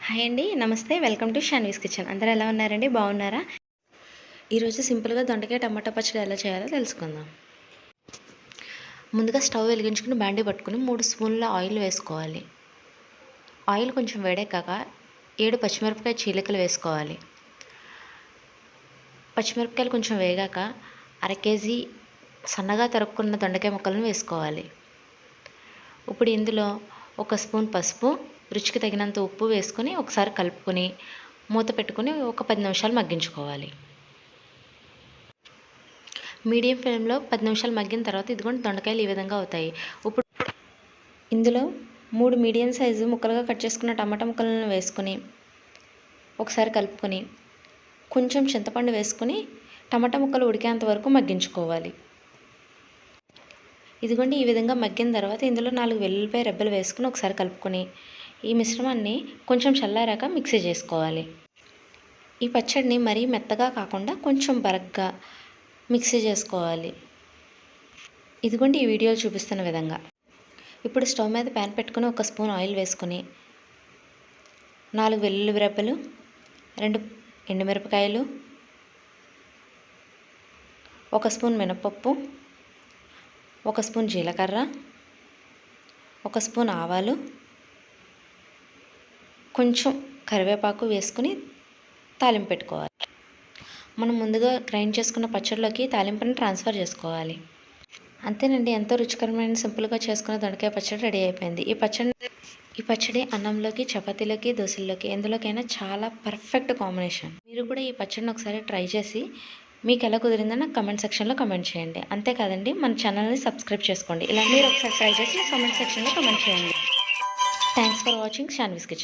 Hi అండి, నమస్తే. Welcome to Shanvi's kitchen. అందరూ ఎలా ఉన్నారండి? బాగున్నారా? ఈరోజు సింపుల్గా దొండకాయ టమాటా పచ్చడి ఎలా చేయాలో తెలుసుకుందాం. ముందుగా స్టవ్ వెలిగించుకుని బాండీ పట్టుకుని 3 స్పూన్ల ఆయిల్ వేసుకోవాలి. ఆయిల్ కొంచెం వేడెక్కాక 7 పచ్చిమిరపకాయ చీలికలు వేసుకోవాలి. పచ్చిమిరపకాయలు కొంచెం వేగాక 1/2 కేజీ సన్నగా తరుక్కున్న దొండకాయ ముక్కలను వేసుకోవాలి. ఇప్పుడు ఇందులో 1 స్పూన్ పసుపు, రుచికి తగినంత ఉప్పు వేసుకొని ఒకసారి కలుపుకొని మూత పెట్టుకుని ఒక 10 నిమిషాలు మగ్గించుకోవాలి. మీడియం ఫ్లేమ్లో 10 నిమిషాలు మగ్గిన తర్వాత ఇదిగోండి దొండకాయలు ఈ విధంగా అవుతాయి. ఇప్పుడు ఇందులో 3 మీడియం సైజు ముక్కలుగా కట్ చేసుకున్న టమాటా ముక్కలను వేసుకొని ఒకసారి కలుపుకొని కొంచెం చింతపండు వేసుకొని టమాటా ముక్కలు ఉడికేంత వరకు మగ్గించుకోవాలి. ఇదిగోండి ఈ విధంగా మగ్గిన తర్వాత ఇందులో 4 వెల్లుల్లిపాయ రెబ్బలు వేసుకుని ఒకసారి కలుపుకొని ఈ మిశ్రమాన్ని కొంచెం చల్లారాక మిక్సీ చేసుకోవాలి. ఈ పచ్చడిని మరీ మెత్తగా కాకుండా కొంచెం బరగ్గా మిక్సీ చేసుకోవాలి. ఇదిగోండి ఈ వీడియోలో చూపిస్తున్న విధంగా. ఇప్పుడు స్టవ్ మీద ప్యాన్ పెట్టుకుని 1 స్పూన్ ఆయిల్ వేసుకుని 4 వెల్లుల్లి రెబ్బలు, 2 ఎండుమిరపకాయలు, 1 స్పూన్ మినపప్పు, 1 స్పూన్ జీలకర్ర, 1 స్పూన్ ఆవాలు, కొంచెం కరివేపాకు వేసుకుని తాలింపు పెట్టుకోవాలి. మనం ముందుగా గ్రైండ్ చేసుకున్న పచ్చడిలోకి తాలింపుని ట్రాన్స్ఫర్ చేసుకోవాలి. అంతేనండి, ఎంతో రుచికరమైన సింపుల్గా చేసుకున్న దొండకాయ పచ్చడి రెడీ అయిపోయింది. ఈ పచ్చడి అన్నంలోకి, చపాతీలోకి, దోశల్లోకి ఎందులోకైనా చాలా పర్ఫెక్ట్ కాంబినేషన్. మీరు కూడా ఈ పచ్చడిని ఒకసారి ట్రై చేసి మీకు ఎలా కుదిరిందో నాకు కమెంట్ సెక్షన్లో కమెంట్ చేయండి. అంతేకాదండి, మన ఛానల్ని సబ్స్క్రైబ్ చేసుకోండి. ఇలా మీరు ఒకసారి ట్రై చేసి కామెంట్ సెక్షన్లో కమెంట్ చేయండి. Thanks for watching Shanvi's kitchen.